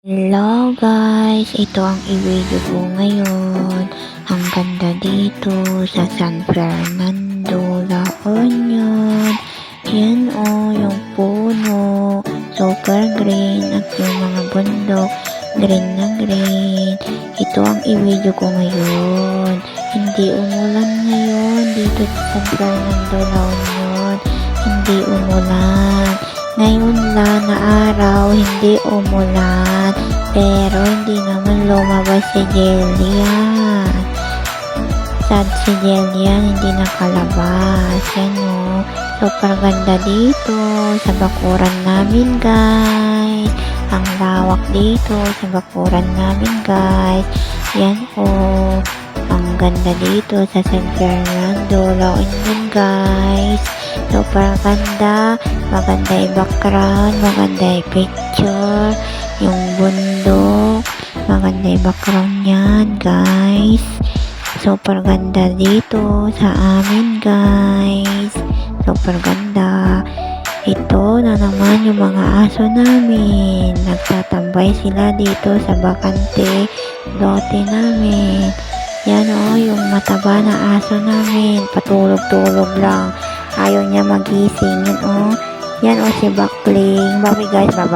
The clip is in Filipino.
Hello guys, ito ang i-video ko ngayon. Ang ganda dito sa San Fernando, La Union. Yan yung puno, super green at yung mga bundok, green na green. Ito ang i-video ko ngayon. Hindi umulan ngayon dito sa San Fernando, La Union. Hindi umulan. Ngayon lang na araw, hindi umulan, pero hindi naman lumabas si Jelian. Sad si Jelian, hindi nakalabas. Yan o, super ganda dito sa bakuran namin guys. Ang lawak dito sa bakuran namin guys. Yan o, ang ganda dito sa San Fernando, La Union guys. Super ganda, maganda yung background, maganda yung picture, yung bundok, maganda yung background yan guys. Super ganda dito sa amin guys, super ganda. Ito na naman yung mga aso namin, nagtatambay sila dito sa bakante lote namin. Yan o, yung mataba na aso namin, patulog-tulog lang. Ayaw niya magising. Yan o si Bakling. Bye guys, bye.